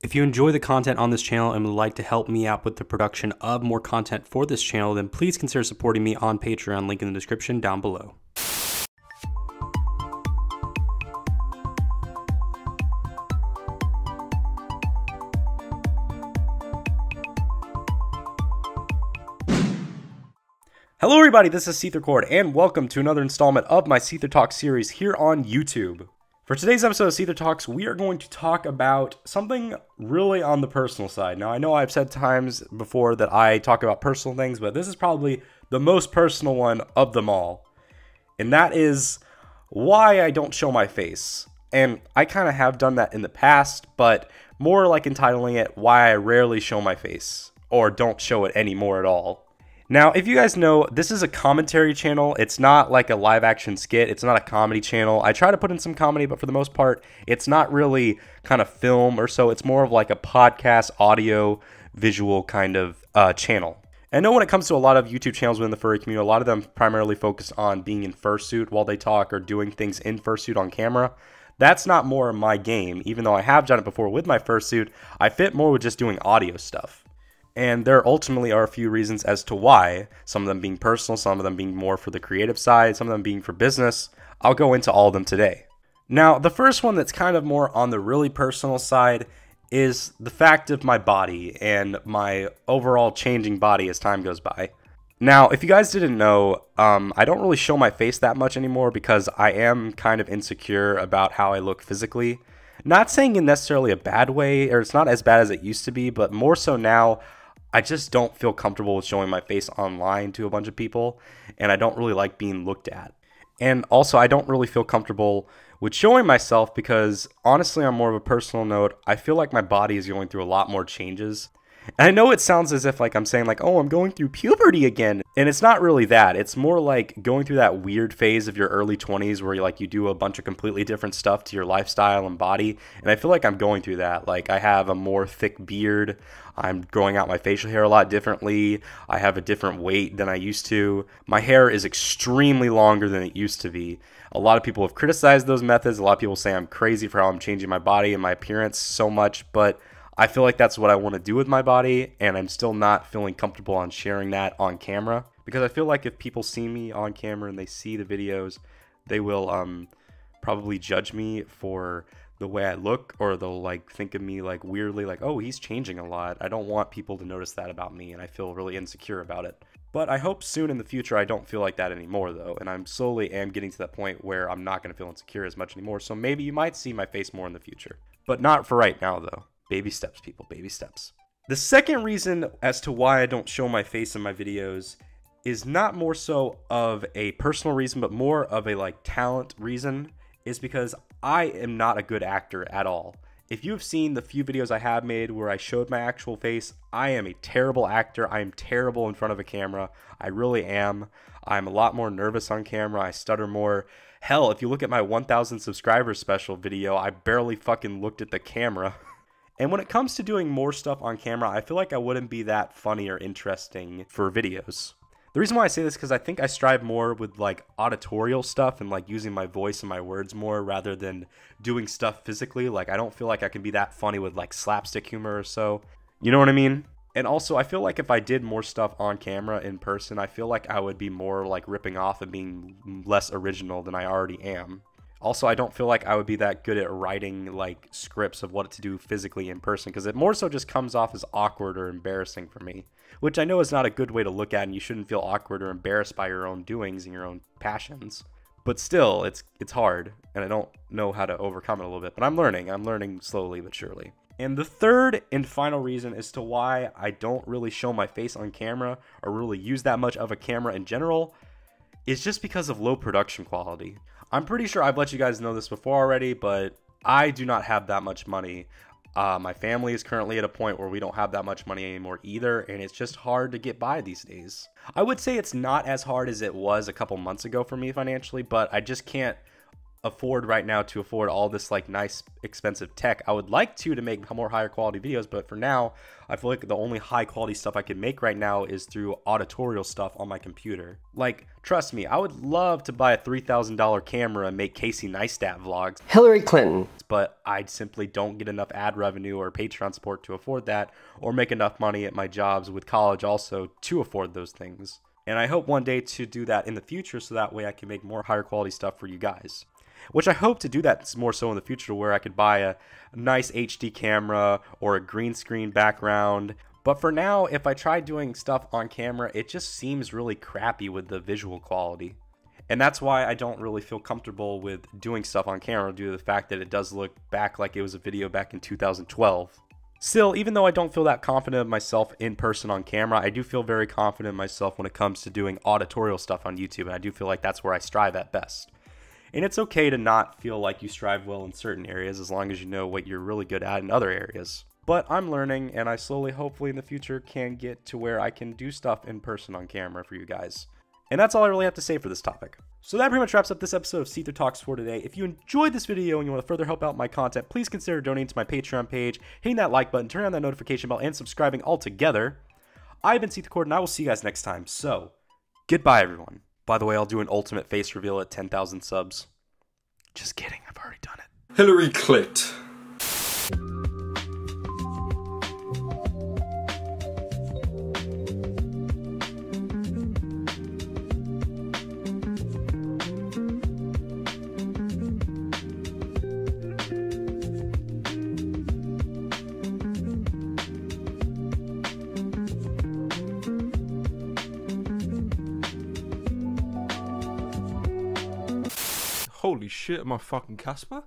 If you enjoy the content on this channel and would like to help me out with the production of more content for this channel, then please consider supporting me on Patreon, link in the description down below. Hello everybody, this is SeetherCord, and welcome to another installment of my SeetherTalks series here on YouTube. For today's episode of SeetherTalks, we are going to talk about something really on the personal side. Now, I know I've said times before that I talk about personal things, but this is probably the most personal one of them all. And that is why I don't show my face. And I kind of have done that in the past, but more like entitling it why I rarely show my face, or don't show it anymore at all. Now, if you guys know, this is a commentary channel. It's not like a live action skit. It's not a comedy channel. I try to put in some comedy, but for the most part, it's not really kind of film or so. It's more of like a podcast, audio, visual kind of channel. And I know when it comes to a lot of YouTube channels within the furry community, a lot of them primarily focus on being in fursuit while they talk or doing things in fursuit on camera. That's not more my game. Even though I have done it before with my fursuit, I fit more with just doing audio stuff. And there ultimately are a few reasons as to why, some of them being personal, some of them being more for the creative side, some of them being for business. I'll go into all of them today. Now, the first one that's kind of more on the really personal side is the fact of my body and my overall changing body as time goes by. Now, if you guys didn't know, I don't really show my face that much anymore because I am kind of insecure about how I look physically. Not saying in necessarily a bad way, or it's not as bad as it used to be, but more so now, I just don't feel comfortable with showing my face online to a bunch of people, and I don't really like being looked at. And also, I don't really feel comfortable with showing myself because, honestly, on more of a personal note, I feel like my body is going through a lot more changes. And I know it sounds as if like I'm saying like, oh, I'm going through puberty again. And it's not really that. It's more like going through that weird phase of your early 20s where you do a bunch of completely different stuff to your lifestyle and body. And I feel like I'm going through that. Like I have a more thick beard. I'm growing out my facial hair a lot differently. I have a different weight than I used to. My hair is extremely longer than it used to be. A lot of people have criticized those methods. A lot of people say I'm crazy for how I'm changing my body and my appearance so much, but I feel like that's what I want to do with my body, and I'm still not feeling comfortable on sharing that on camera because I feel like if people see me on camera and they see the videos, they will probably judge me for the way I look, or they'll like think of me like weirdly like, oh, he's changing a lot. I don't want people to notice that about me, and I feel really insecure about it. But I hope soon in the future I don't feel like that anymore though, and I'm slowly am getting to that point where I'm not going to feel insecure as much anymore, so maybe you might see my face more in the future. But not for right now though. Baby steps, people, baby steps. The second reason as to why I don't show my face in my videos is not more so of a personal reason, but more of a like talent reason, is because I am not a good actor at all. If you have seen the few videos I have made where I showed my actual face, I am a terrible actor. I am terrible in front of a camera. I really am. I'm a lot more nervous on camera. I stutter more. Hell, if you look at my 1,000 subscribers special video, I barely fucking looked at the camera. And when it comes to doing more stuff on camera, I feel like I wouldn't be that funny or interesting for videos. The reason why I say this is because I think I strive more with like auditorial stuff and like using my voice and my words more rather than doing stuff physically. Like I don't feel like I can be that funny with like slapstick humor or so. You know what I mean? And also I feel like if I did more stuff on camera in person, I feel like I would be more like ripping off and being less original than I already am. Also, I don't feel like I would be that good at writing like scripts of what to do physically in person because it more so just comes off as awkward or embarrassing for me, which I know is not a good way to look at, and you shouldn't feel awkward or embarrassed by your own doings and your own passions. But still, it's hard, and I don't know how to overcome it a little bit, but I'm learning slowly but surely. And the third and final reason as to why I don't really show my face on camera or really use that much of a camera in general is just because of low production quality. I'm pretty sure I've let you guys know this before already, but I do not have that much money. My family is currently at a point where we don't have that much money anymore either, and it's just hard to get by these days. I would say it's not as hard as it was a couple months ago for me financially, but I just can't afford right now to afford all this like nice expensive tech. I would like to make more higher quality videos, but for now I feel like the only high quality stuff I can make right now is through auditorial stuff on my computer. Like, trust me, I would love to buy a $3,000 camera and make Casey Neistat vlogs. Hillary Clinton. But I simply don't get enough ad revenue or Patreon support to afford that, or make enough money at my jobs with college also to afford those things. And I hope one day to do that in the future, so that way I can make more higher quality stuff for you guys. Which I hope to do that more so in the future, where I could buy a nice HD camera or a green screen background. But for now, if I try doing stuff on camera, it just seems really crappy with the visual quality. And that's why I don't really feel comfortable with doing stuff on camera, due to the fact that it does look back like it was a video back in 2012. Still, even though I don't feel that confident of myself in person on camera, I do feel very confident in myself when it comes to doing auditorial stuff on YouTube, and I do feel like that's where I strive at best. And it's okay to not feel like you strive well in certain areas, as long as you know what you're really good at in other areas. But I'm learning, and I slowly, hopefully in the future, can get to where I can do stuff in person on camera for you guys. And that's all I really have to say for this topic. So that pretty much wraps up this episode of SeetherTalks for today. If you enjoyed this video and you want to further help out my content, please consider donating to my Patreon page, hitting that like button, turning on that notification bell, and subscribing all together. I've been SeetherCord, and I will see you guys next time. So, goodbye everyone. By the way, I'll do an ultimate face reveal at 10,000 subs. Just kidding, I've already done it. Hillary clit. Holy shit, am I fucking Casper?